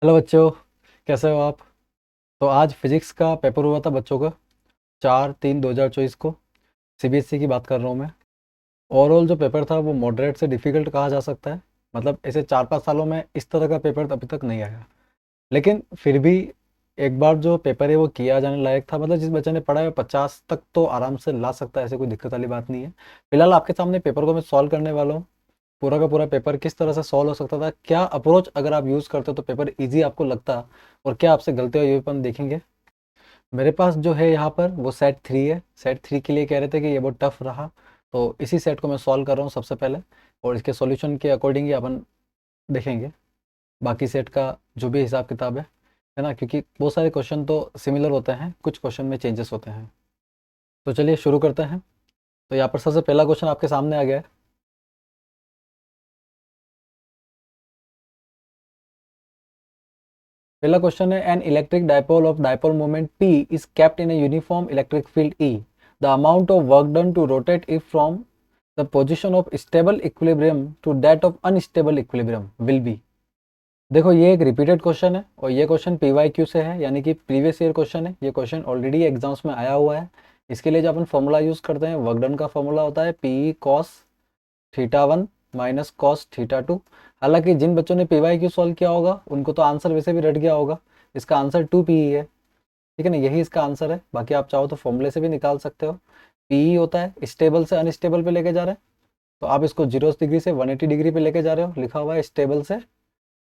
Hello बच्चों, कैसे हो आप। तो आज फिजिक्स का पेपर हुआ था बच्चों का 4/3/2024 को। सीबीएसई की बात कर रहा हूँ मैं। ओवरऑल जो पेपर था वो मॉडरेट से डिफ़िकल्ट कहा जा सकता है। मतलब ऐसे 4-5 सालों में इस तरह का पेपर अभी तक नहीं आया। लेकिन फिर भी एक बार जो पेपर है वो किया जाने लायक था। मतलब जिस बच्चे ने पढ़ा है 50 तक तो आराम से ला सकता है, ऐसे कोई दिक्कत वाली बात नहीं है। फिलहाल आपके सामने पेपर को मैं सॉल्व करने वाला हूँ। पूरा का पूरा पेपर किस तरह से सॉल्व हो सकता था, क्या अप्रोच अगर आप यूज़ करते हो तो पेपर इजी आपको लगता, और क्या आपसे गलती हुई, ये भी अपन देखेंगे। मेरे पास जो है यहाँ पर वो सेट 3 है। सेट 3 के लिए कह रहे थे कि ये बहुत टफ रहा, तो इसी सेट को मैं सॉल्व कर रहा हूँ सबसे पहले, और इसके सॉल्यूशन के अकॉर्डिंग ही अपन देखेंगे बाकी सेट का जो भी हिसाब किताब है ना, क्योंकि बहुत सारे क्वेश्चन तो सिमिलर होते हैं, कुछ क्वेश्चन में चेंजेस होते हैं। तो चलिए शुरू करते हैं। तो यहाँ पर सबसे पहला क्वेश्चन आपके सामने आ गया है। पहला क्वेश्चन है, an electric dipole of dipole moment P is kept in a uniform electric field E. The amount of work done to rotate it from the position of stable equilibrium to that of unstable equilibrium will be. देखो ये एक repeated question है, और ये question PYQ से है, यानी कि प्रीवियस ईयर क्वेश्चन है। ये क्वेश्चन ऑलरेडी एग्जाम्स में आया हुआ है। इसके लिए जो अपन फॉर्मूला यूज़ करते हैं, वर्क डन का फॉर्मूला होता है PE cos θ1 माइनस कॉस θ2। हालांकि जिन बच्चों ने PYQ सॉल्व किया होगा उनको तो आंसर वैसे भी रट गया होगा। इसका आंसर 2PE है, ठीक है ना, यही इसका आंसर है। बाकी आप चाहो तो फॉर्मूले से भी निकाल सकते हो। PE होता है स्टेबल से अनस्टेबल पे लेके जा रहे हैं, तो आप इसको 0 डिग्री से 180 डिग्री पे लेके जा रहे हो, लिखा हुआ है स्टेबल से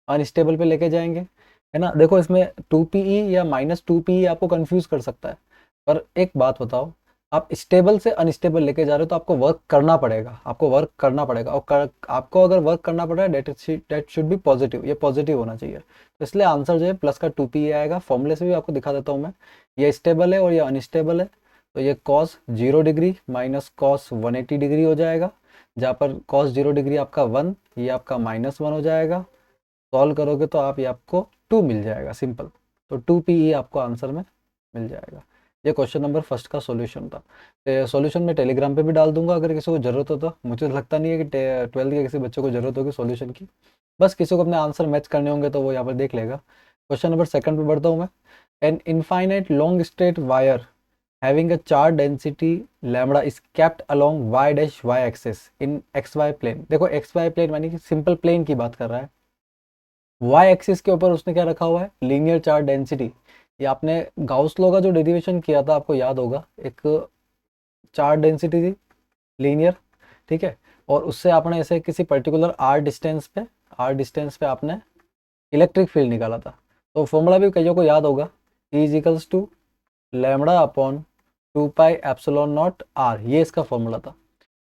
अनस्टेबल पे लेके जाएंगे, है ना। देखो इसमें 2PE या -2PE आपको कंफ्यूज कर सकता है, पर एक बात बताओ, आप स्टेबल से अनस्टेबल लेके जा रहे हो तो आपको वर्क करना पड़ेगा, आपको वर्क करना पड़ेगा, और आपको अगर वर्क करना पड़ रहा है डेट शुड बी पॉजिटिव, ये पॉजिटिव होना चाहिए। तो इसलिए आंसर जो है प्लस का 2PE आएगा। फॉर्मूले से भी आपको दिखा देता हूँ मैं, ये स्टेबल है और ये अनस्टेबल है। तो ये cos 0 degree minus cos 180 degree हो जाएगा, जहाँ पर कॉस 0 डिग्री आपका 1, ये आपका -1 हो जाएगा। सॉल्व करोगे तो आप ये आपको 2 मिल जाएगा, सिंपल। तो 2PE आपको आंसर में मिल जाएगा। ये क्वेश्चन नंबर फर्स्ट का सॉल्यूशन था। सॉल्यूशन मैं टेलीग्राम पे भी डाल दूंगा अगर किसी को ज़रूरत हो तो। मुझे लगता नहीं है कि 12th के किसी बच्चे को ज़रूरत होगी सॉल्यूशन की। बस किसी को अपने आंसर मैच करने होंगे तो वो यहाँ पर देख लेगा। क्वेश्चन नंबर सेकंड पे बढ़ता हूँ मैं। An infinite long straight wire having a charge density lambda is kept along y axis in xy plane। देखो xy प्लेन मानी कि सिंपल प्लेन की बात कर रहा है। वाई एक्सिस के ऊपर उसने क्या रखा हुआ है, लीनियर चार्ज डेंसिटी। ये आपने गाउस लॉ का जो डेरिवेशन किया था आपको याद होगा, एक चार्ज डेंसिटी थी लीनियर, ठीक है। और उससे आपने ऐसे किसी पर्टिकुलर आर डिस्टेंस पे आपने इलेक्ट्रिक फील्ड निकाला था। तो फॉर्मूला भी कईयों को याद होगा, E is equals to lambda upon 2πε0r, ये इसका फॉर्मूला था।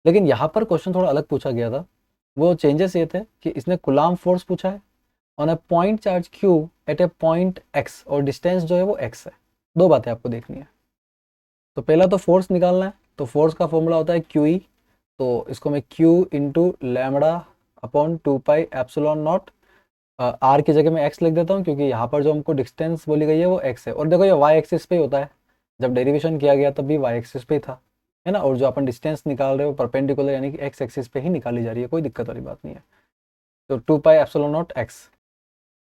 लेकिन यहाँ पर क्वेश्चन थोड़ा अलग पूछा गया था। वो चेंजेस ये थे कि इसने कुलाम फोर्स पूछा है on a point charge Q at a point X, और डिस्टेंस जो है वो एक्स है। दो बातें आपको देखनी है। तो पहला तो फोर्स निकालना है, तो फोर्स का फॉर्मूला होता है क्यू ई। तो इसको मैं q into lambda upon 2πε0, r की जगह मैं एक्स लिख देता हूँ, क्योंकि यहाँ पर जो हमको डिस्टेंस बोली गई है वो एक्स है। और देखो ये वाई एक्सिस पे ही होता है, जब डेरिवेशन किया गया तब भी वाई एक्सिस पे ही था, है ना। और जो अपन डिस्टेंस निकाल रहे हो परपेंडिकुलर यानी कि एक्स एक्सिस पे ही निकाली जा रही है, कोई दिक्कत वाली बात नहीं है। तो 2πε0x।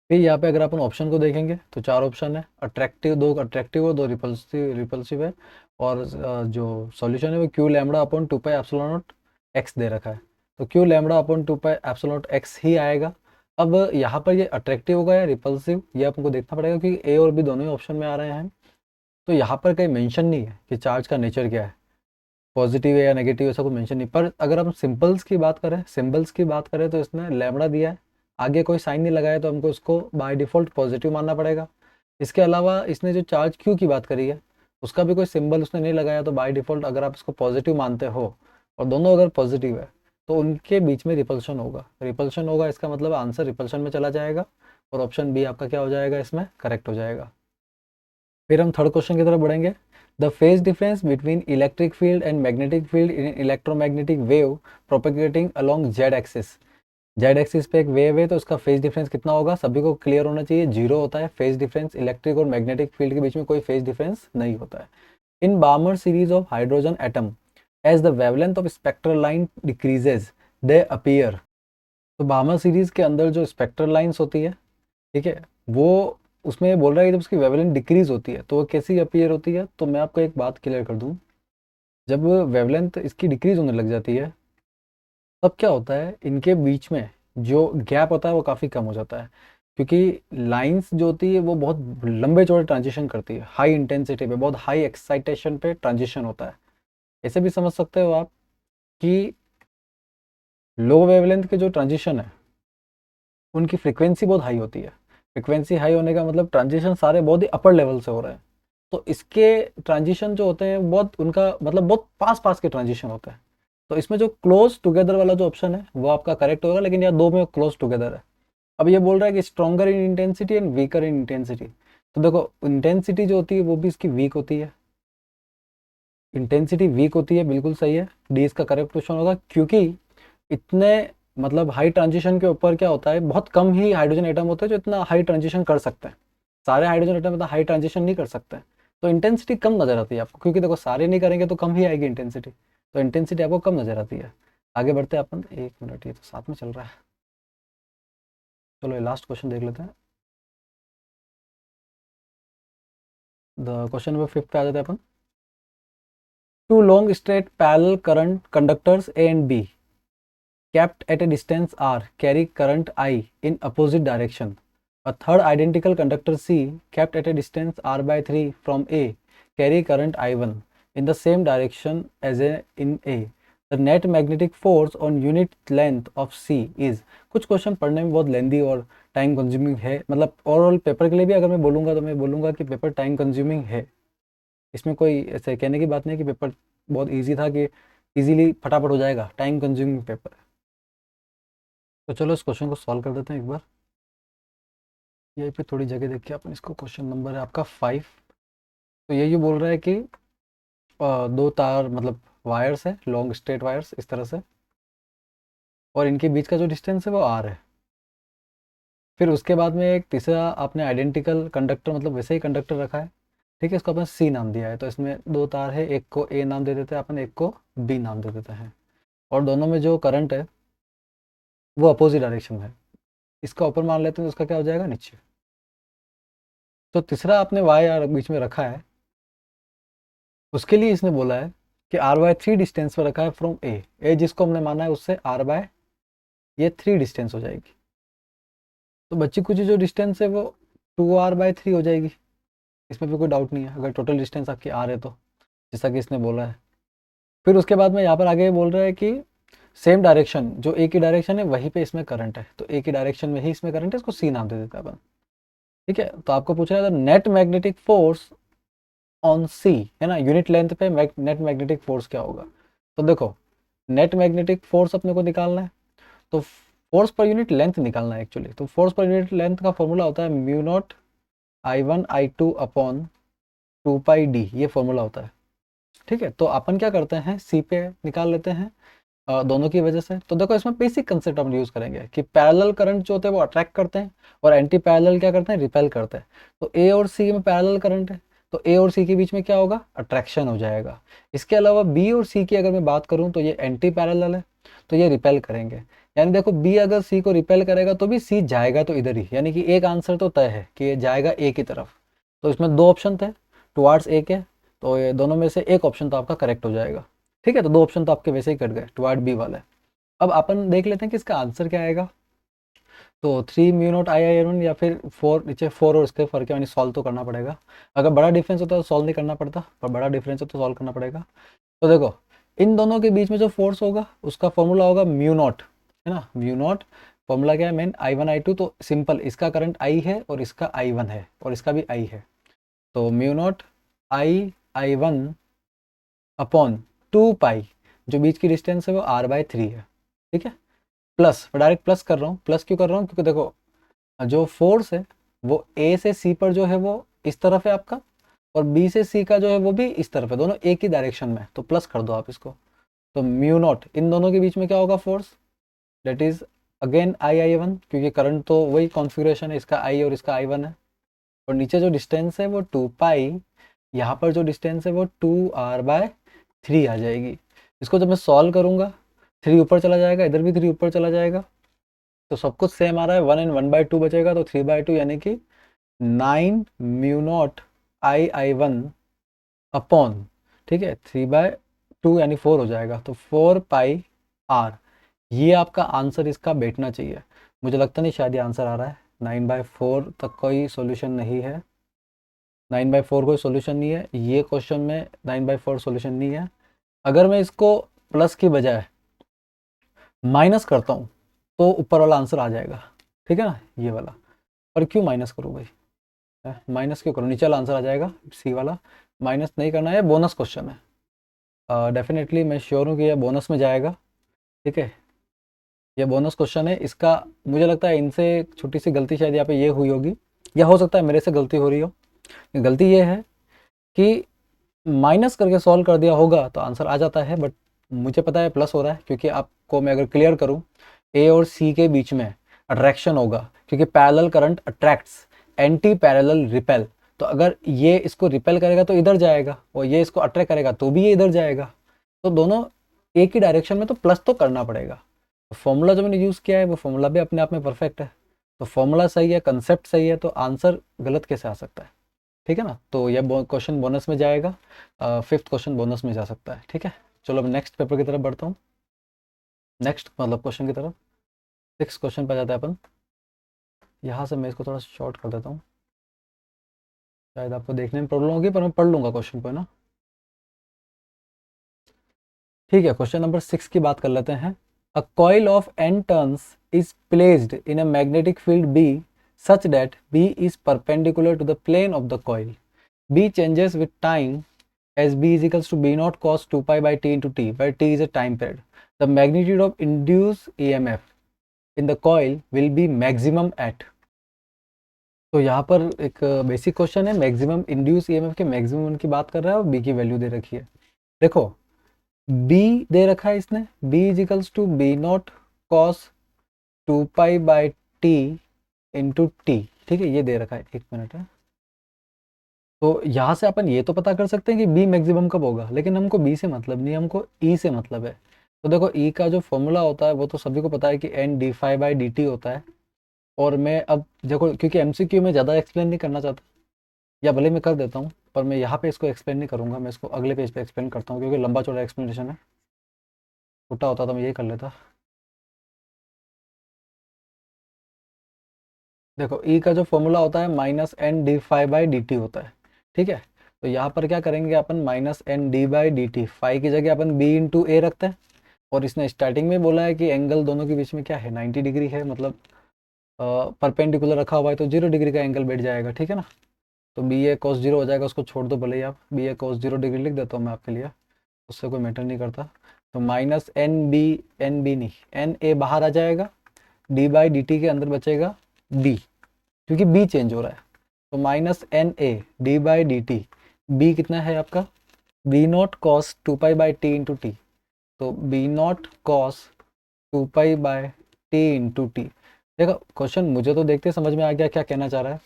फिर यहाँ पे अगर अपन ऑप्शन को देखेंगे तो चार ऑप्शन है, अट्रैक्टिव, दो अट्रैक्टिव है, दो रिपल्सिव रिपल्सिव है, और जो सॉल्यूशन है वो क्यू लैम्बडा अपॉन 2πε0x दे रखा है। तो क्यू लैम्बडा अपॉन 2πε0x ही आएगा। अब यहाँ पर ये अट्रैक्टिव होगा या रिपल्सिव, ये आपको देखना पड़ेगा, क्योंकि ए और बी दोनों ही ऑप्शन में आ रहे हैं। तो यहाँ पर कहीं मेंशन नहीं है कि चार्ज का नेचर क्या है, पॉजिटिव है या नेगेटिव, ऐसा कुछ मेंशन नहीं। पर अगर हम सिंबल्स की बात करें तो इसने लैम्बडा दिया है, आगे कोई साइन नहीं लगाया, तो हमको इसको बाय डिफ़ॉल्ट पॉजिटिव मानना पड़ेगा। इसके अलावा इसने जो चार्ज क्यू की बात करी है उसका भी कोई सिंबल उसने नहीं लगाया, तो बाय डिफ़ॉल्ट अगर आप इसको पॉजिटिव मानते हो, और दोनों अगर पॉजिटिव है, तो उनके बीच में रिपल्शन होगा। इसका मतलब आंसर रिपल्शन में चला जाएगा, और ऑप्शन बी आपका क्या हो जाएगा, इसमें करेक्ट हो जाएगा। फिर हम थर्ड क्वेश्चन की तरफ बढ़ेंगे। The phase difference between electric field and magnetic field in electromagnetic wave propagating along Z axis. Z axis पे एक वेव है, तो उसका फेज डिफरेंस कितना होगा, सभी को क्लियर होना चाहिए, जीरो होता है फेज डिफरेंस। इलेक्ट्रिक और मैग्नेटिक फील्ड के बीच में कोई फेज डिफरेंस नहीं होता है। In Balmer series of hydrogen atom, as the wavelength of spectral line decreases they appear. तो बार्मर सीरीज के अंदर जो स्पेक्ट्रल लाइन्स होती है ठीक है। वो उसमें ये बोल रहा है कि जब उसकी वेवलेंथ डिक्रीज होती है तो वो कैसी अपीयर होती है। तो मैं आपको एक बात क्लियर कर दूं, जब वेवलेंथ इसकी डिक्रीज होने लग जाती है तब क्या होता है, इनके बीच में जो गैप होता है वो काफ़ी कम हो जाता है, क्योंकि लाइंस जो होती है वो बहुत लंबे चौड़े ट्रांजिशन करती है, हाई इंटेंसिटी पे, बहुत हाई एक्साइटेशन पे ट्रांजिशन होता है। ऐसे भी समझ सकते हो आप कि लो वेवलेंथ के जो ट्रांजिशन है उनकी फ्रिक्वेंसी बहुत हाई होती है। फ्रिक्वेंसी हाई होने का मतलब ट्रांजिशन सारे बहुत ही अपर लेवल से हो रहे हैं। तो इसके ट्रांजिशन जो होते हैं बहुत, उनका मतलब बहुत पास पास के ट्रांजिशन होते हैं। तो इसमें जो क्लोज टुगेदर वाला जो ऑप्शन है वो आपका करेक्ट होगा, लेकिन यहाँ दो में क्लोज टुगेदर है। अब ये बोल रहा है कि stronger in intensity and weaker in intensity. तो देखो इंटेंसिटी जो होती है वो भी इसकी वीक होती है, इंटेंसिटी वीक होती है, बिल्कुल सही है, डी इसका करेक्ट क्वेश्चन होगा। क्योंकि इतने मतलब हाई ट्रांजिशन के ऊपर क्या होता है, बहुत कम ही हाइड्रोजन एटम होते हैं जो इतना हाई ट्रांजिशन कर सकते हैं। सारे हाइड्रोजन एटम इतना हाई ट्रांजिशन नहीं कर सकते हैं। तो इंटेंसिटी कम नजर आती है आपको, क्योंकि देखो सारे नहीं करेंगे तो कम ही आएगी इंटेंसिटी। तो इंटेंसिटी आपको कम नजर आती है। आगे बढ़ते हैं अपन, एक मिनट, ये तो साथ में चल रहा है। चलो ये लास्ट क्वेश्चन देख लेते हैं। द क्वेश्चन नंबर 5 पे आ जाते हैं अपन। Two long straight parallel current conductors A and B kept at a distance r carry current I in opposite direction. A third identical conductor C kept at a distance r by 3 from A carry current I1 in the same direction as in A. The net magnetic force on unit length of C is। कुछ question पढ़ने में बहुत लेंदी और time consuming है, मतलब overall paper के लिए भी अगर मैं बोलूँगा तो मैं बोलूँगा कि पेपर टाइम कंज्यूमिंग है। इसमें कोई ऐसे कहने की बात नहीं कि पेपर बहुत इजी था कि इजीली फटाफट हो जाएगा, टाइम कंज्यूमिंग पेपर है। तो चलो इस क्वेश्चन को सॉल्व कर देते हैं एक बार। यहीं पे थोड़ी जगह देखिए अपन इसको, क्वेश्चन नंबर है आपका 5। तो ये बोल रहा है कि दो तार मतलब वायर्स है, लॉन्ग स्ट्रेट वायर्स इस तरह से, और इनके बीच का जो डिस्टेंस है वो आर है। फिर उसके बाद में एक तीसरा आपने आइडेंटिकल कंडक्टर, मतलब वैसे ही कंडक्टर रखा है, ठीक है, इसको अपन सी नाम दिया है। तो इसमें दो तार है, एक को ए नाम दे देते हैं अपन, एक को बी नाम दे देते हैं, और दोनों में जो करंट है वो अपोजिट डायरेक्शन में है। इसका ऊपर मान लेते हैं तो उसका क्या हो जाएगा, नीचे। तो तीसरा आपने वाई आर बीच में रखा है, उसके लिए इसने बोला है कि आर बाय 3 डिस्टेंस पर रखा है फ्रॉम ए जिसको हमने माना है उससे आर बाय ये 3 डिस्टेंस हो जाएगी। तो बच्ची कुछ जो डिस्टेंस है वो 2r/3 हो जाएगी, इसमें भी कोई डाउट नहीं है अगर टोटल डिस्टेंस आपकी आर है तो, जैसा कि इसने बोला है। फिर उसके बाद में यहाँ पर आगे बोल रहा है कि सेम डायरेक्शन, जो ए की डायरेक्शन है वहीं पे इसमें करंट है, तो ए की डायरेक्शन में ही इसमें करंट है, इसको सी नाम दे देता है अपन। ठीक है, तो आपको पूछ रहा है नेट मैग्नेटिक फोर्स ऑन सी, है ना, यूनिट लेंथ पे नेट मैग्नेटिक फोर्स क्या होगा। तो देखो नेट मैग्नेटिक फोर्स अपने को निकालना है, तो फोर्स पर यूनिट लेंथ निकालना है एक्चुअली। तो फोर्स पर यूनिट लेंथ का फॉर्मूला होता है mu naught I1 I2 upon 2πd, ये फॉर्मूला होता है। ठीक है, तो अपन क्या करते हैं, सी पे निकाल लेते हैं दोनों की वजह से। तो देखो इसमें बेसिक कंसेप्ट हम यूज करेंगे कि पैरेलल करंट जो होते हैं वो अट्रैक्ट करते हैं, और एंटी पैरेलल क्या करते हैं, रिपेल करते हैं। तो ए और सी में पैरेलल करंट है, तो ए और सी के बीच में क्या होगा, अट्रैक्शन हो जाएगा। इसके अलावा बी और सी की अगर मैं बात करूं तो ये एंटी पैरेलल है, तो ये रिपेल करेंगे। यानी देखो बी अगर सी को रिपेल करेगा तो भी सी जाएगा तो इधर ही, यानी कि एक आंसर तो तय है कि ये जाएगा ए की तरफ। तो इसमें दो ऑप्शन थे, टुवार्ड्स ए के, तो ये दोनों में से एक ऑप्शन तो आपका करेक्ट हो जाएगा। ठीक है, तो दो ऑप्शन तो आपके वैसे ही कट गए, टुवार्ड बी वाले। अब अपन देख लेते हैं कि इसका आंसर क्या आएगा। तो 3 म्यू नॉट I1 या फिर 4, नीचे 4 और इसके फर्क है, यानी सॉल्व तो करना पड़ेगा। अगर बड़ा डिफरेंस होता है तो सॉल्व नहीं करना पड़ता, पर बड़ा डिफरेंस हो तो सॉल्व करना पड़ेगा। तो देखो इन दोनों के बीच में जो फोर्स होगा उसका फॉर्मूला होगा म्यू नॉट, है ना, म्यू नॉट। फॉर्मूला क्या है, मेन I1 I2, तो सिंपल, इसका करंट I है और इसका I1 है और इसका भी I है। तो म्यू नॉट I1 अपॉन 2 पाई, जो बीच की डिस्टेंस है वो r/3 है। ठीक है, प्लस, मैं डायरेक्ट प्लस कर रहा हूँ। प्लस क्यों कर रहा हूँ, क्योंकि देखो जो फोर्स है वो ए से सी पर जो है वो इस तरफ है आपका, और बी से सी का जो है वो भी इस तरफ है, दोनों एक ही डायरेक्शन में, तो प्लस कर दो आप इसको। तो म्यू नॉट इन दोनों के बीच में क्या होगा, force, that is again I1, क्योंकि करंट तो वही कॉन्फ़िगरेशन है, इसका I और इसका I1 है। और नीचे जो डिस्टेंस है वो 2 पाई, यहाँ पर जो डिस्टेंस है वो 2r/3 आ जाएगी। इसको जब मैं सॉल्व करूँगा 3 ऊपर चला जाएगा, इधर भी 3 ऊपर चला जाएगा, तो सब कुछ सेम आ रहा है, 1 एंड 1/2 बचेगा, तो 3/2 यानी कि 9 म्यू नॉट I1 अपॉन, ठीक है, 3/2 यानी 4 हो जाएगा, तो 4πr। ये आपका आंसर इसका बैठना चाहिए। मुझे लगता नहीं शायद ये आंसर आ रहा है, 9/4 तक कोई सॉल्यूशन नहीं है, 9/4 कोई सॉल्यूशन नहीं है, ये क्वेश्चन में 9/4 सॉल्यूशन नहीं है। अगर मैं इसको प्लस की बजाय माइनस करता हूँ तो ऊपर वाला आंसर आ जाएगा, ठीक है ना, ये वाला। और क्यों माइनस करूँ भाई, माइनस क्यों करूँ, नीचे वाला आंसर आ जाएगा, सी वाला। माइनस नहीं करना है, बोनस क्वेश्चन है, डेफिनेटली मैं श्योर हूँ कि ये बोनस में जाएगा, ठीक है। ये बोनस क्वेश्चन है, इसका मुझे लगता है इनसे एक छोटी सी गलती शायद यहाँ पे ये हुई होगी, या हो सकता है मेरे से गलती हो रही हो। गलती ये है कि माइनस करके सॉल्व कर दिया होगा तो आंसर आ जाता है, बट मुझे पता है प्लस हो रहा है, क्योंकि आपको मैं अगर क्लियर करूं, ए और सी के बीच में अट्रैक्शन होगा, क्योंकि parallel current attracts, anti parallel repel. तो अगर ये इसको रिपेल करेगा तो इधर जाएगा, और ये इसको अट्रैक्ट करेगा तो भी ये इधर जाएगा, तो दोनों एक ही डायरेक्शन में, तो प्लस तो करना पड़ेगा। तो फॉर्मूला जो मैंने यूज़ किया है वो फॉर्मूला भी अपने आप में परफेक्ट है, तो फॉर्मूला सही है, कंसेप्ट सही है, तो आंसर गलत कैसे आ सकता है, ठीक है ना। तो यह क्वेश्चन बोनस में जाएगा, 5th क्वेश्चन बोनस में जा सकता है, ठीक है। चलो अब नेक्स्ट पेपर की तरफ बढ़ता हूँ, नेक्स्ट मतलब क्वेश्चन की तरफ। 6th क्वेश्चन पर जाता है अपन। यहाँ से मैं इसको थोड़ा शॉर्ट कर देता हूँ, शायद आपको देखने में प्रॉब्लम होगी, पर मैं पढ़ लूँगा क्वेश्चन को, है ना। ठीक है, क्वेश्चन नंबर 6 की बात कर लेते हैं। A coil of n turns is placed in a magnetic field B such that B is perpendicular to the plane of the coil. B changes with time as B is equals to B naught cos 2 pi by T into T, where T is a time period. The magnitude of induced EMF in the coil will be maximum at. तो यहाँ पर एक basic question है, maximum induce EMF के maximum की बात कर रहा है, और बी की वैल्यू दे रखी है। देखो बी दे रखा है इसने, B is equals to B not cos 2 pi by T into T, ठीक है, ये दे रखा है, एक मिनट है। तो यहाँ से अपन ये तो पता कर सकते हैं कि बी मैक्सिमम कब होगा, लेकिन हमको बी से मतलब नहीं, हमको ई से मतलब है। तो देखो ई का जो फॉर्मूला होता है वो तो सभी को पता है कि N D phi by D T होता है। और मैं अब देखो, क्योंकि एमसीक्यू में ज़्यादा एक्सप्लेन नहीं करना चाहता, या भले मैं कर देता हूँ, पर मैं यहाँ पे इसको एक्सप्लेन नहीं करूँगा, मैं इसको अगले पेज पे एक्सप्लेन करता हूँ, क्योंकि लंबा चौड़ा एक्सप्लेनेशन है, छोटा होता तो मैं ये कर लेता। देखो ई का जो फॉर्मूला होता है minus n D phi by D T होता है, ठीक है। तो यहाँ पर क्या करेंगे अपन, minus n d by D t, phi की जगह अपन बी इंटू ए रखते हैं। और इसने स्टार्टिंग में बोला है कि एंगल दोनों के बीच में क्या है, 90 डिग्री है, मतलब परपेंडिकुलर रखा हुआ है, तो 0 डिग्री का एंगल बैठ जाएगा, ठीक है ना। तो बी ए कॉस 0 हो जाएगा, उसको छोड़ दो भले ही आप, बी ए कॉस 0 डिग्री लिख देता हूँ मैं आपके लिए, उससे कोई मैटर नहीं करता। तो माइनस एन बी नहीं, एन ए बाहर आ जाएगा, डी बाई डी टी के अंदर बचेगा बी, क्योंकि बी चेंज हो रहा है। तो minus n a d by D t, b कितना है आपका, b not cos 2 pi by T into t, तो b not cos 2 pi by T into t. देखो क्वेश्चन मुझे तो देखते समझ में आ गया क्या कहना चाह रहा है,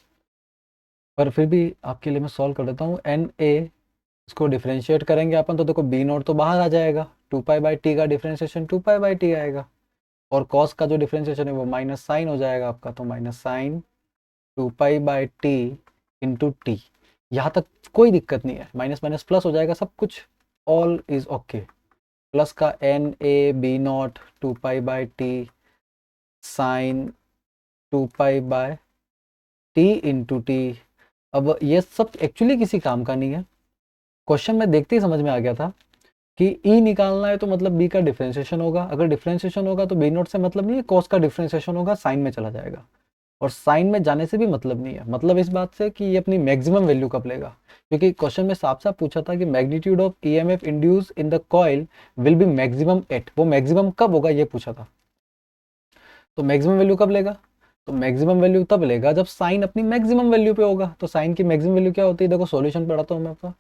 पर फिर भी आपके लिए मैं सॉल्व कर देता हूँ। एन ए इसको डिफ्रेंशिएट करेंगे अपन, तो देखो बी नॉट तो बाहर आ जाएगा, 2 पाई बाई टी का डिफ्रेंशिएशन 2 पाई बाई टी आएगा, और कॉस का जो डिफ्रेंशिएशन है वो माइनस साइन हो जाएगा आपका, तो minus sine 2 pi by T into T. यहाँ तक कोई दिक्कत नहीं है, माइनस माइनस प्लस हो जाएगा, सब कुछ ऑल इज ओके। प्लस का N A B not 2 pi by T sine 2 pi by T into T. अब ये सब एक्चुअली किसी काम का नहीं है, क्वेश्चन में देखते ही समझ में आ गया था कि ई निकालना है, तो मतलब बी का डिफ्रेंशिएशन होगा, अगर डिफ्रेंशिएशन होगा तो बी नोट से मतलब नहीं है, कॉस का डिफ्रेंशिएशन होगा, साइन में चला जाएगा, और साइन में जाने से भी मतलब नहीं है, मतलब इस बात से कि ये अपनी मैक्सिमम वैल्यू कब लेगा, क्योंकि क्वेश्चन में साफ साफ पूछा था कि magnitude of EMF induce in the coil will be maximum at, वो मैक्सिमम कब होगा ये पूछा था। तो मैक्सिमम वैल्यू कब लेगा, तो मैक्सिमम वैल्यू तब लेगा जब साइन अपनी मैक्सिमम वैल्यू पे होगा। तो साइन की मैक्सिमम वैल्यू क्या होती है, देखो सॉल्यूशन पढ़ाता हूँ मैं आपका,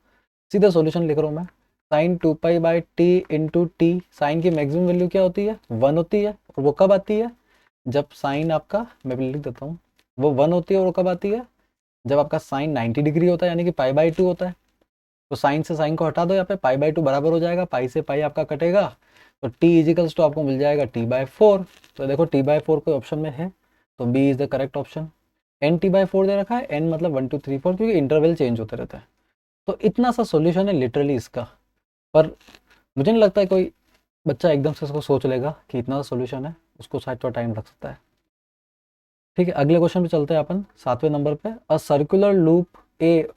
सीधा सॉल्यूशन लिख रहा हूँ मैं, sine 2 pi by T into T, sine की मैक्सिमम वैल्यू क्या होती है, 1 होती है, और वो कब आती है, जब साइन आपका, मैं लिख देता हूँ, वो 1 होती है, और कब आती है, जब आपका साइन 90 डिग्री होता है, यानी कि पाई बाई 2 होता है। तो साइन से साइन को हटा दो, यहाँ पे पाई बाई टू बराबर हो जाएगा, पाई से पाई आपका कटेगा, तो टी इजिकल्स टू आपको मिल जाएगा टी बाई फोर। तो देखो टी बाई फोर कोई ऑप्शन में है, तो b is the correct option. N t by four दे रखा है, एन मतलब 1 2 3 4, क्योंकि इंटरवल चेंज होते रहते हैं। तो इतना सा सॉल्यूशन है लिटरली इसका, पर मुझे नहीं लगता है कोई बच्चा एकदम से इसको सोच लेगा कि इतना सा सॉल्यूशन है, उसको शायद थोड़ा टाइम लग सकता है। ठीक है, अगले क्वेश्चन पे चलते हैं अपन 7वें नंबर पे। A circular loop A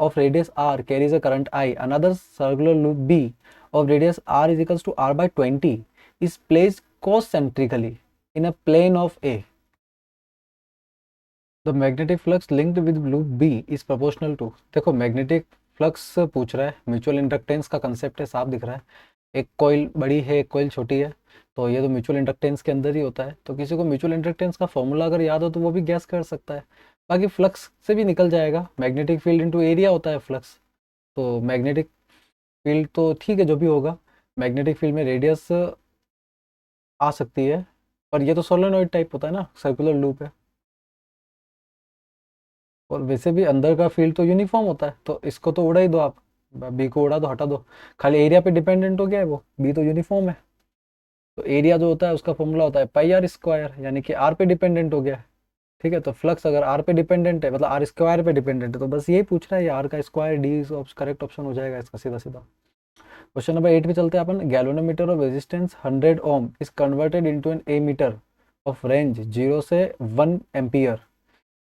of radius r carries a current I. Another circular loop B of radius r is equals to r by 20 is placed concentrically in a plane of A. The magnetic flux linked with loop B is proportional to, देखो magnetic flux पूछ रहा है, mutual inductance का concept है, साफ दिख रहा है। एक कॉइल बड़ी है, एक कॉइल छोटी है, तो ये तो म्यूचुअल इंडक्टेंस के अंदर ही होता है। तो किसी को म्यूचुअल इंडक्टेंस का फॉर्मूला अगर याद हो तो वो भी गैस कर सकता है। बाकी फ्लक्स से भी निकल जाएगा, मैग्नेटिक फील्ड इनटू एरिया होता है फ्लक्स। तो मैग्नेटिक फील्ड तो ठीक है जो भी होगा, मैग्नेटिक फील्ड में रेडियस आ सकती है, पर ये तो सोलेनोइड टाइप होता है ना, सर्कुलर लूप है। और वैसे भी अंदर का फील्ड तो यूनिफॉर्म होता है, तो इसको तो उड़ा ही दो आप, बी को उड़ा दो, हटा दो, खाली एरिया पे डिपेंडेंट हो गया है वो, बी तो यूनिफॉर्म है। तो एरिया जो होता है उसका फॉर्मूला होता है पाई आर स्क्वायर, यानी कि आर पे डिपेंडेंट हो गया है। ठीक है, तो फ्लक्स अगर आर पे डिपेंडेंट है, मतलब आर स्क्वायर पे डिपेंडेंट है, तो बस यही पूछ रहा है, आर का स्क्वायर डी करेक्ट ऑप्शन हो जाएगा इसका सीधा सीधा। क्वेश्चन नंबर 8 पे चलते हैं अपन। Galvanometer of resistance 100 ohm is converted into an ammeter of range 0 से 1 एम्पियर,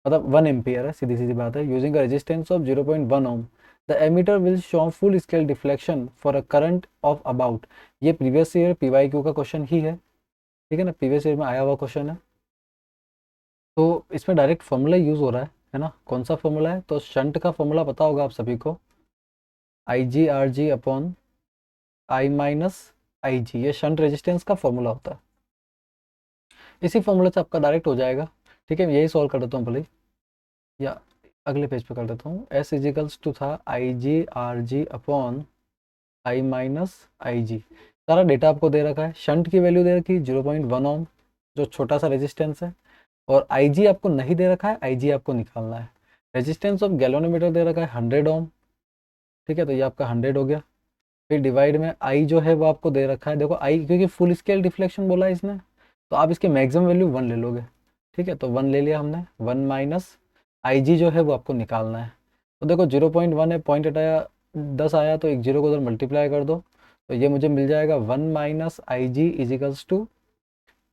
मतलब 1 एम्पियर है, सीधी सीधी बात है, using a resistance of 0.1 ohm. The ammeter will show full scale deflection for a current of about, ये previous year PYQ का question ही है। ठीक है ना, प्रीवियस ईयर में आया हुआ क्वेश्चन है। तो इसमें डायरेक्ट फॉर्मूला यूज़ हो रहा है ना, कौन सा फॉर्मूला है, तो शंट का फॉर्मूला पता होगा आप सभी को, I g r g upon I minus I g, ये शंट रेजिस्टेंस का फॉर्मूला होता है। इसी फॉर्मूले से आपका डायरेक्ट हो जाएगा। ठीक है, यही सॉल्व कर देता हूँ भले, या अगले पेज पे कर देता हूँ। एस इजिकल्स टू था I g r g upon I minus I g. सारा डेटा आपको दे रखा है, शंट की वैल्यू दे रखी 0.1 ओम, जो छोटा सा रेजिस्टेंस है, और आई जी आपको नहीं दे रखा है, आई जी आपको निकालना है। रेजिस्टेंस ऑफ गैल्वेनोमीटर दे रखा है 100 ओम। ठीक है, तो ये आपका 100 हो गया। फिर डिवाइड में आई जो है वो आपको दे रखा है, देखो आई क्योंकि फुल स्केल डिफ्लेक्शन बोला है इसने, तो आप इसके मैक्सिमम वैल्यू 1 ले लोगे। ठीक है, तो 1 ले लिया हमने, 1 माइनस आई जी जो है वो आपको निकालना है। तो देखो 0.1 है, पॉइंट हटाया 10 आया, तो एक जीरो को उधर मल्टीप्लाई कर दो, तो ये मुझे मिल जाएगा 1 minus I G equals two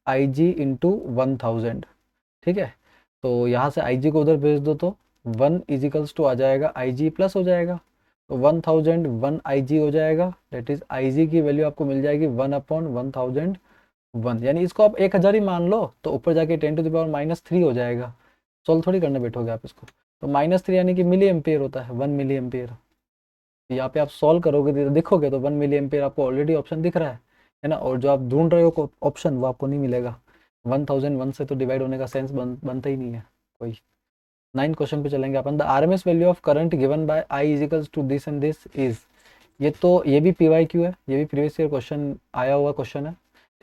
I G into 1000। ठीक है, तो यहाँ से आई जी को उधर भेज दो, तो 1 इजिकल्स टू आ जाएगा आई जी प्लस हो जाएगा, तो 1000 1 आई जी हो जाएगा, दैट इज आई जी की वैल्यू आपको मिल जाएगी 1 अपॉन 1001, यानी इसको आप 1000 ही मान लो, तो ऊपर जाके 10⁻³ हो जाएगा। सोल्व थोड़ी करने बैठोगे आप इसको, तो -3 यानी कि मिली एम्पियर होता है, 1 मिली एम्पियर। यहाँ पे आप सॉल्व करोगे तो देखोगे तो 1 मिली एम्पियर आपको ऑलरेडी ऑप्शन दिख रहा है ना, और जो आप ढूंढ रहे हो ऑप्शन वो आपको नहीं मिलेगा। 1001 से तो डिवाइड होने का सेंस बनता ही नहीं है कोई। 9 क्वेश्चन पे चलेंगे अपन। The RMS value of current given by I equals to this and this is, ये भी पीवाईक्यू है, ये भी प्रीवियस ईयर क्वेश्चन आया हुआ क्वेश्चन है।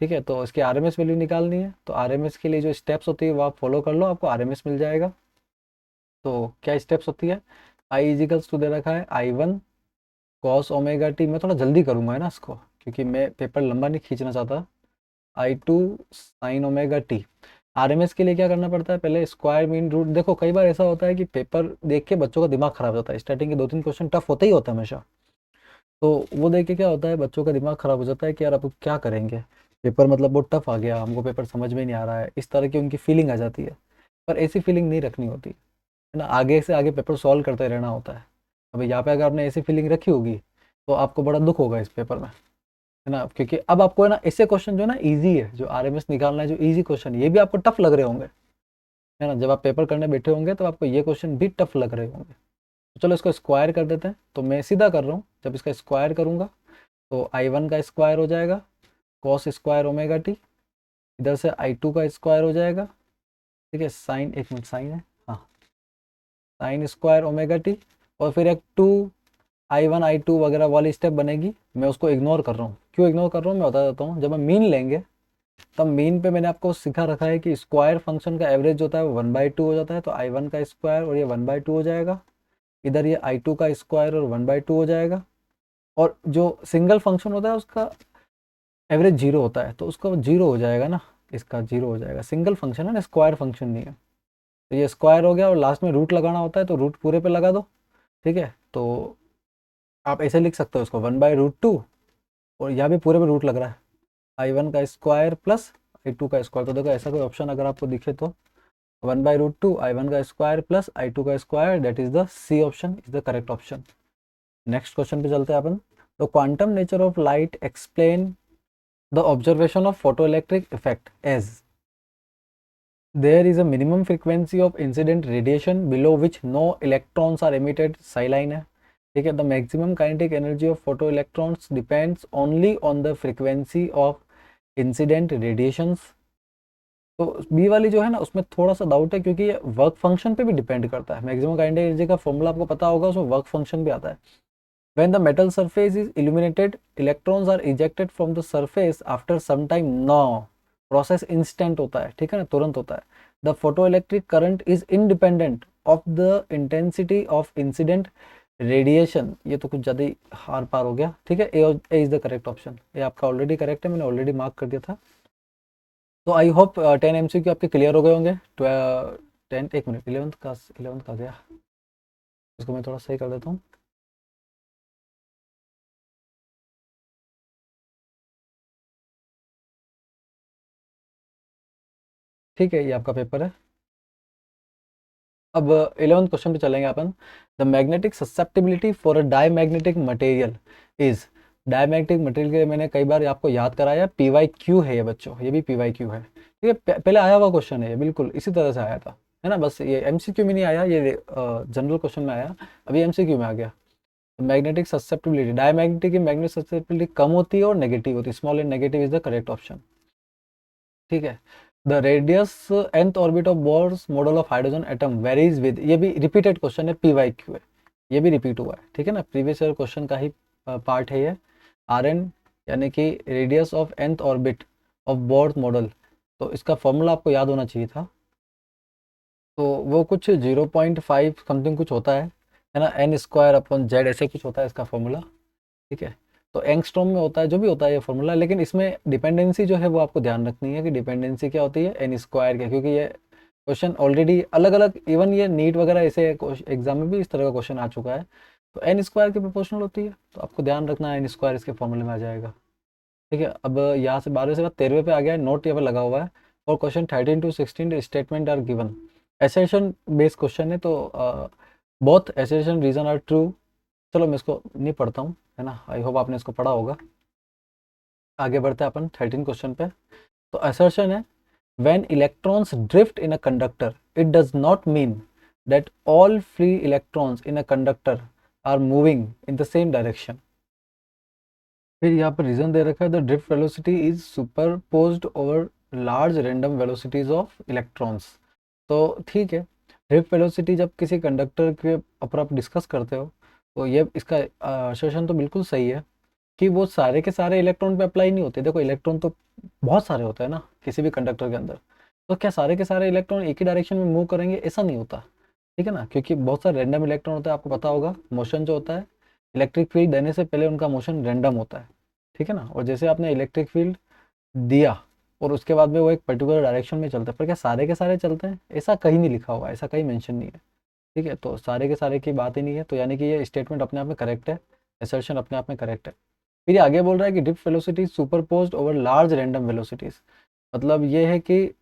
ठीक है, तो इसकी आरएमएस वैल्यू निकालनी है, तो आरएमएस के लिए जो स्टेप्स होती है वो आप फॉलो कर लो, आपको आरएमएस मिल जाएगा। तो क्या स्टेप्स होती है, आई इजिकल्स टू दे रखा है I1 कॉस ओमेगा टी, मैं थोड़ा जल्दी करूँगा है ना इसको, क्योंकि मैं पेपर लंबा नहीं खींचना चाहता। I2 sine omega T. RMS के लिए क्या करना पड़ता है, पहले स्क्वायर मीन रूट, देखो कई बार ऐसा होता है कि पेपर देख के बच्चों का दिमाग खराब हो जाता है, स्टार्टिंग के 2-3 क्वेश्चन टफ होते ही होता है हमेशा, तो वो देख के क्या होता है, बच्चों का दिमाग खराब हो जाता है कि यार अब क्या करेंगे, पेपर मतलब बहुत टफ आ गया, हमको पेपर समझ में नहीं आ रहा है, इस तरह की उनकी फीलिंग आ जाती है। पर ऐसी फीलिंग नहीं रखनी होती है ना, आगे से आगे पेपर सॉल्व करते रहना होता है। अब यहाँ पे अगर आपने ऐसी फीलिंग रखी होगी तो आपको बड़ा दुख होगा इस पेपर में, है ना, क्योंकि अब आपको है ना ऐसे क्वेश्चन जो है ना इजी है, जो आरएमएस निकालना है, जो इजी क्वेश्चन, ये भी आपको टफ लग रहे होंगे, है ना, जब आप पेपर करने बैठे होंगे तो आपको ये क्वेश्चन भी टफ लग रहे होंगे। तो चलो इसको स्क्वायर कर देते हैं, तो मैं सीधा कर रहा हूँ, जब इसका स्क्वायर करूँगा तो I1 का स्क्वायर हो जाएगा कॉस स्क्वायर ओमेगा टी, इधर से I2 का स्क्वायर हो जाएगा, ठीक है, साइन, एक मिनट साइन है, हाँ, साइन स्क्वायर ओमेगा टी, और फिर एक 2 I1 I2 वगैरह वाली स्टेप बनेगी, मैं उसको इग्नोर कर रहा हूँ। क्यों इग्नोर कर रहा हूँ मैं बता देता हूँ। जब हम मीन लेंगे तब मीन पे मैंने आपको सिखा रखा है कि स्क्वायर फंक्शन का एवरेज होता है वो 1/2 हो जाता है, तो I1 का स्क्वायर और ये 1/2 हो जाएगा, इधर ये I2 का स्क्वायर और 1/2 हो जाएगा, और जो सिंगल फंक्शन होता है उसका एवरेज जीरो होता है, तो उसका जीरो हो जाएगा ना, इसका जीरो हो जाएगा, सिंगल फंक्शन है ना, स्क्वायर फंक्शन नहीं है। तो ये स्क्वायर हो गया, और लास्ट में रूट लगाना होता है तो रूट पूरे पे लगा दो, ठीक है। तो आप ऐसे लिख सकते हो इसको 1/√2, और यहाँ भी पूरे पे रूट लग रहा है, I1 का स्क्वायर प्लस I2 का स्क्वायर। तो देखो ऐसा कोई ऑप्शन अगर आपको दिखे तो 1/√2 I1 का स्क्वायर प्लस I2 का square, that is the c option is the correct option. Next question पे चलते हैं अपन। The quantum nature of light explain the observation of photoelectric effect as there is a minimum frequency of incident radiation below which no electrons are emitted, Sai line है, ठीक है। The maximum kinetic energy of photo electrons depends only on the frequency of incident radiations. तो B वाली जो है ना उसमें थोड़ा सा डाउट है, क्योंकि ये वर्क फंक्शन पे भी डिपेंड करता है। मैक्सिमम काइनेटिक एनर्जी का फॉर्मूला आपको पता होगा, उसमें वर्क फंक्शन भी आता है। When the metal surface is illuminated, electrons are ejected from the surface after some time. No, process instant होता है, ठीक है ना, तुरंत होता है। The photoelectric current is independent of the intensity of incident radiation. ये तो कुछ ज़्यादा ही हार पार हो गया, ठीक है। ए इज द करेक्ट ऑप्शन, ये आपका ऑलरेडी करेक्ट है, मैंने ऑलरेडी मार्क कर दिया था। तो आई होप 10 MCQ आपके क्लियर हो गए होंगे। 10, एक मिनट, 11th का गया, इसको मैं थोड़ा सही कर देता हूँ। ठीक है, ये आपका पेपर है। अब 11th क्वेश्चन पे चलेंगे अपन। The magnetic susceptibility for a diamagnetic material is, diamagnetic material के लिए मैंने कई बार आपको याद कराया, PYQ है ये बच्चों, ये भी PYQ है, ठीक है। पहले आया हुआ क्वेश्चन है ये, बिल्कुल इसी तरह से आया था, है ना। बस ये MCQ में नहीं आया, ये जनरल क्वेश्चन में आया, अभी MCQ में आ गया। मैग्नेटिक ससेप्टिबिलिटी, डायमैग्नेटिक की मैग्नेटिक ससेप्टिबिलिटी कम होती है और नेगेटिव होती है, small and negative is the correct option, ठीक है। The radius nth orbit of Bohr's model of hydrogen atom varies with, ये भी रिपीटेड क्वेश्चन है, PYQ है, ये भी रिपीट हुआ है, ठीक है ना, प्रीवियस ईयर क्वेश्चन का ही पार्ट है ये। RN यानी कि radius of nth orbit of Bohr's model, तो इसका फॉर्मूला आपको याद होना चाहिए था। तो वो कुछ 0.5 समथिंग कुछ होता है ना, n²/z ऐसे कुछ होता है इसका फॉर्मूला, ठीक है। तो एंगस्ट्रॉम में होता है, जो भी होता है ये फॉर्मूला, लेकिन इसमें डिपेंडेंसी जो है वो आपको ध्यान रखनी है कि डिपेंडेंसी क्या होती है, n² की, क्योंकि ये क्वेश्चन ऑलरेडी अलग अलग, इवन ये नीट वगैरह ऐसे एग्जाम में भी इस तरह का क्वेश्चन आ चुका है। तो n² की प्रोपोर्शनल होती है, तो आपको ध्यान रखना है n² इसके फॉर्मूले में आ जाएगा, ठीक है। अब यहाँ से 12वें से बाद 13वें पे आ गया है, नोट यहाँ पे लगा हुआ है। और question 13 to 16 statement are given, assertion based question है, तो both assertion reason are true. चलो मैं इसको नहीं पढ़ता हूँ, है ना, आई होप आपने इसको पढ़ा होगा। आगे बढ़ते हैं अपन 13 क्वेश्चन पे। तो असर्शन है, when electrons drift in a conductor it does not mean that all free electrons in a conductor are moving in the same direction. फिर यहाँ पर रीजन दे रखा है, the drift velocity is superposed over large random velocities of electrons. तो ठीक है, drift velocity जब किसी कंडक्टर के ऊपर आप डिस्कस करते हो, तो ये इसका असर्शन तो बिल्कुल सही है कि वो सारे के सारे इलेक्ट्रॉन पे अप्लाई नहीं होते। देखो इलेक्ट्रॉन तो बहुत सारे होते हैं ना किसी भी कंडक्टर के अंदर, तो क्या सारे के सारे इलेक्ट्रॉन एक ही डायरेक्शन में मूव करेंगे, ऐसा नहीं होता, ठीक है ना, क्योंकि बहुत सारे रैंडम इलेक्ट्रॉन होते हैं। आपको पता होगा मोशन जो होता है, इलेक्ट्रिक फील्ड देने से पहले उनका मोशन रैंडम होता है, ठीक है ना। और जैसे आपने इलेक्ट्रिक फील्ड दिया और उसके बाद में वो एक पर्टिकुलर डायरेक्शन में चलता है, पर क्या सारे के सारे चलते हैं, ऐसा कहीं नहीं लिखा हुआ, ऐसा कहीं मेंशन नहीं है, ठीक है। तो सारे के सारे की बात ही नहीं है, तो यानी कि ये स्टेटमेंट अपने आप में करेक्ट है, असर्शन अपने आप में करेक्ट है। फिर ये आगे बोल रहा है कि drift velocity superposed over large random velocities, मतलब ये है कि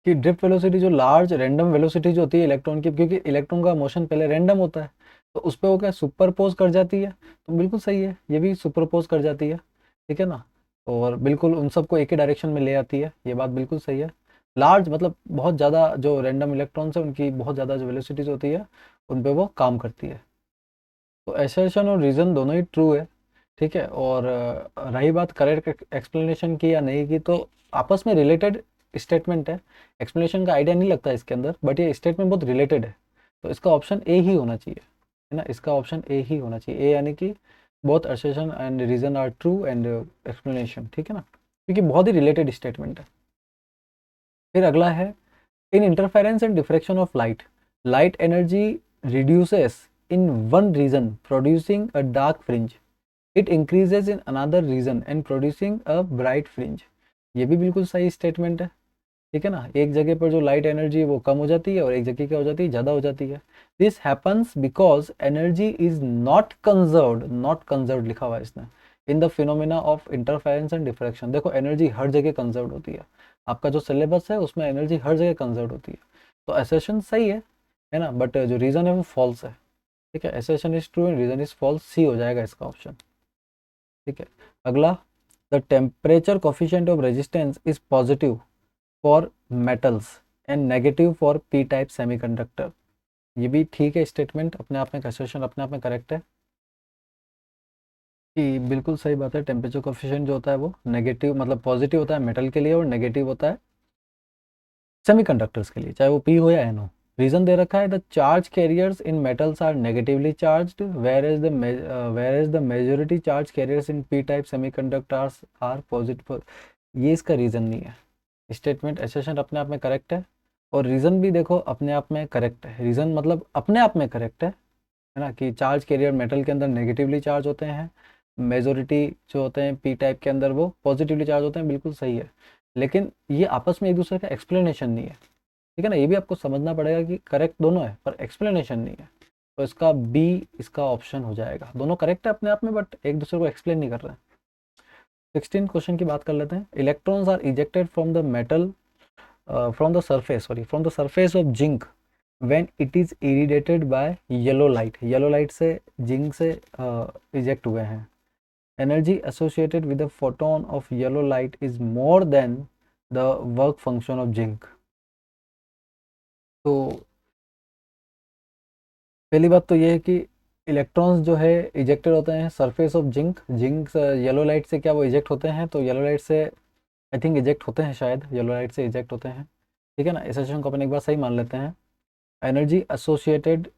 ड्रिफ्ट वेलोसिटी जो लार्ज रैंडम वेलोसिटी जो होती है इलेक्ट्रॉन की, क्योंकि इलेक्ट्रॉन का मोशन पहले रैंडम होता है, तो उस पर वो क्या सुपरपोज कर जाती है, तो बिल्कुल सही है, ये भी सुपरपोज कर जाती है, ठीक है ना। और बिल्कुल उन सबको एक ही डायरेक्शन में ले आती है, ये बात बिल्कुल सही है। लार्ज मतलब बहुत ज़्यादा जो रैंडम इलेक्ट्रॉन्स है उनकी बहुत ज़्यादा जो वेलोसिटीज होती है उन पर वो काम करती है। तो एसर्शन और रीज़न दोनों ही ट्रू है, ठीक है। और रही बात करेक्ट एक्सप्लेनेशन की या नहीं की, तो आपस में रिलेटेड स्टेटमेंट है, एक्सप्लेनेशन का आइडिया नहीं लगता इसके अंदर, बट ये स्टेटमेंट बहुत रिलेटेड है, तो इसका ऑप्शन ए ही होना चाहिए, है ना, इसका ऑप्शन ए ही होना चाहिए, ए यानी कि both assertion and reason are true and explanation, ठीक है ना, क्योंकि बहुत ही रिलेटेड स्टेटमेंट है। फिर अगला है, in interference and diffraction of light, light energy reduces in one region producing a dark fringe, it increases in another region and producing a bright fringe. ये भी बिल्कुल सही स्टेटमेंट है, ठीक है ना। एक जगह पर जो लाइट एनर्जी है वो कम हो जाती है और एक जगह क्या हो जाती है, ज़्यादा हो जाती है। This happens because energy is not conserved लिखा हुआ है इसने in the phenomena of interference and diffraction. देखो एनर्जी हर जगह कंजर्व होती है, आपका जो सिलेबस है उसमें एनर्जी हर जगह कंजर्व होती है, तो एसेशन सही है ना, बट जो रीज़न है वो फॉल्स है, ठीक है। Assertion is true and reason is false, c हो जाएगा इसका ऑप्शन, ठीक है। अगला, the temperature coefficient of resistance is positive for metals and negative for p type semiconductor. ये भी ठीक है स्टेटमेंट, अपने आप में एसेशन अपने आप में करेक्ट है कि बिल्कुल सही बात है। टेम्परेचर कोफिशिएंट जो होता है वो नेगेटिव मतलब पॉजिटिव होता है मेटल के लिए और नेगेटिव होता है सेमीकंडक्टर्स के लिए, चाहे वो पी हो या एन हो। रीजन दे रखा है the charge carriers in metals are negatively charged where is the majority charge carriers in P type semiconductors are positive. ये इसका रीजन नहीं है। स्टेटमेंट एसेशन अपने आप में करेक्ट है और रीजन भी देखो अपने आप में करेक्ट है। रीजन मतलब अपने आप में करेक्ट है ना, कि चार्ज कैरियर मेटल के अंदर नेगेटिवली चार्ज होते हैं, मेजोरिटी जो होते हैं पी टाइप के अंदर वो पॉजिटिवली चार्ज होते हैं, बिल्कुल सही है। लेकिन ये आपस में एक दूसरे का एक्सप्लेनेशन नहीं है, ठीक है ना। ये भी आपको समझना पड़ेगा कि करेक्ट दोनों है पर एक्सप्लेनेशन नहीं है, तो इसका बी इसका ऑप्शन हो जाएगा। दोनों करेक्ट है अपने आप में बट एक दूसरे को एक्सप्लेन नहीं कर रहे हैं। 16 क्वेश्चन की बात कर लेते हैं। Electrons are ejected from the metal from the surface of zinc when it is irradiated by yellow light. Yellow light से जिंक से इजेक्ट हुए हैं। Energy associated with the photon of yellow light is more than the work function of zinc. तो पहली बात तो ये है कि इलेक्ट्रॉन्स जो है इजेक्टेड होते हैं surface of zinc, zinc yellow light से क्या वो इजेक्ट होते हैं, तो येलो लाइट से आई थिंक इजेक्ट होते हैं, शायद येलो लाइट से इजेक्ट होते हैं, ठीक है ना। इस सेशन को अपन एक बार सही मान लेते हैं। Energy associated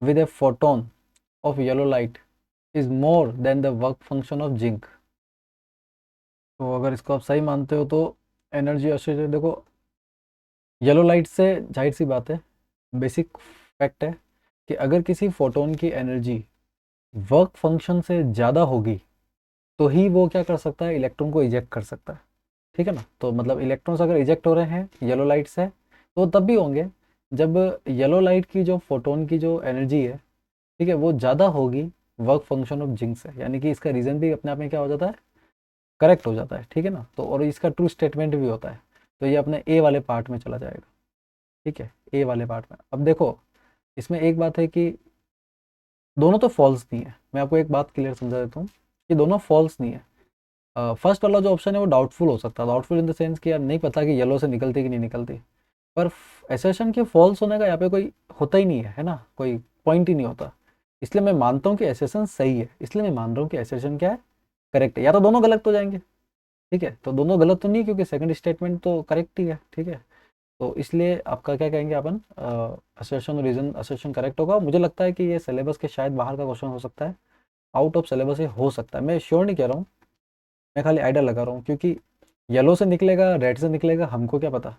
with a photon of yellow light is more than the work function of zinc. तो अगर इसको आप सही मानते हो तो एनर्जी एसोसिएटेड, देखो येलो लाइट से जाहिर सी बात है, बेसिक फैक्ट है कि अगर किसी फोटोन की एनर्जी वर्क फंक्शन से ज़्यादा होगी तो ही वो क्या कर सकता है, इलेक्ट्रॉन को इजेक्ट कर सकता है, ठीक है ना। तो मतलब इलेक्ट्रॉन्स अगर इजेक्ट हो रहे हैं येलो लाइट से तो तब भी होंगे जब येलो लाइट की जो फोटोन की जो एनर्जी है, ठीक है, वो ज़्यादा होगी वर्क फंक्शन ऑफ जिंक से, यानी कि इसका रीज़न भी अपने आप में क्या हो जाता है, करेक्ट हो जाता है, ठीक है ना। तो और इसका ट्रू स्टेटमेंट भी होता है, तो ये अपने ए वाले पार्ट में चला जाएगा, ठीक है, ए वाले पार्ट में। अब देखो इसमें एक बात है कि दोनों तो फॉल्स नहीं है, मैं आपको एक बात क्लियर समझा देता हूँ कि दोनों फॉल्स नहीं है। फर्स्ट वाला जो ऑप्शन है वो डाउटफुल हो सकता है, डाउटफुल इन द सेंस कि यार नहीं पता कि येलो से निकलती कि नहीं निकलती, पर एसेशन के फॉल्स होने का यहाँ पे कोई होता ही नहीं है ना, कोई पॉइंट ही नहीं होता। इसलिए मैं मानता हूँ कि एसेशन सही है, इसलिए मैं मान रहा हूँ कि एसेशन क्या है, करेक्ट है। या तो दोनों गलत हो जाएंगे, ठीक है, तो दोनों गलत तो नहीं क्योंकि सेकंड स्टेटमेंट तो करेक्ट ही है, ठीक है। तो इसलिए आपका क्या कहेंगे अपन, असर्शन रीजन असर्शन करेक्ट होगा। मुझे लगता है कि ये सिलेबस के शायद बाहर का क्वेश्चन हो सकता है, आउट ऑफ सिलेबस ये हो सकता है, मैं श्योर नहीं कह रहा हूँ, मैं खाली आइडिया लगा रहा हूँ, क्योंकि येलो से निकलेगा रेड से निकलेगा हमको क्या पता,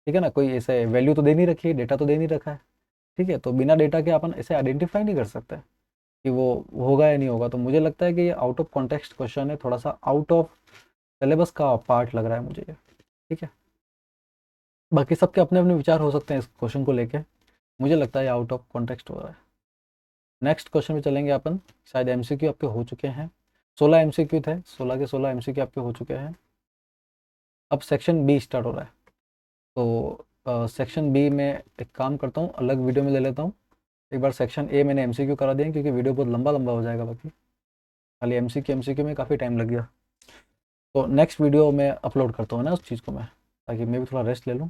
ठीक है ना। कोई ऐसे वैल्यू तो दे नहीं रखी है, डेटा तो दे नहीं रखा है, ठीक है, तो बिना डेटा के अपन ऐसे आइडेंटिफाई नहीं कर सकते कि वो होगा या नहीं होगा। तो मुझे लगता है कि ये आउट ऑफ कॉन्टेक्स्ट क्वेश्चन है, थोड़ा सा आउट ऑफ सिलेबस का पार्ट लग रहा है मुझे ये, ठीक है। बाकी सबके अपने अपने विचार हो सकते हैं इस क्वेश्चन को लेके, मुझे लगता है आउट ऑफ कॉन्टेक्स्ट हो रहा है। नेक्स्ट क्वेश्चन में चलेंगे अपन, शायद एमसीक्यू आपके हो चुके हैं, 16 एमसीक्यू थे, 16 के 16 एमसीक्यू आपके हो चुके हैं। अब सेक्शन बी स्टार्ट हो रहा है, तो सेक्शन बी में एक काम करता हूँ, अलग वीडियो में ले लेता हूँ। एक बार सेक्शन ए मैंने एमसीक्यू करा दिया क्योंकि वीडियो बहुत लंबा लंबा हो जाएगा, बाकी खाली एमसीक्यू में काफ़ी टाइम लग गया। तो नेक्स्ट वीडियो में अपलोड करता हूँ ना उस चीज़ को मैं, ताकि मैं भी थोड़ा रेस्ट ले लूँ।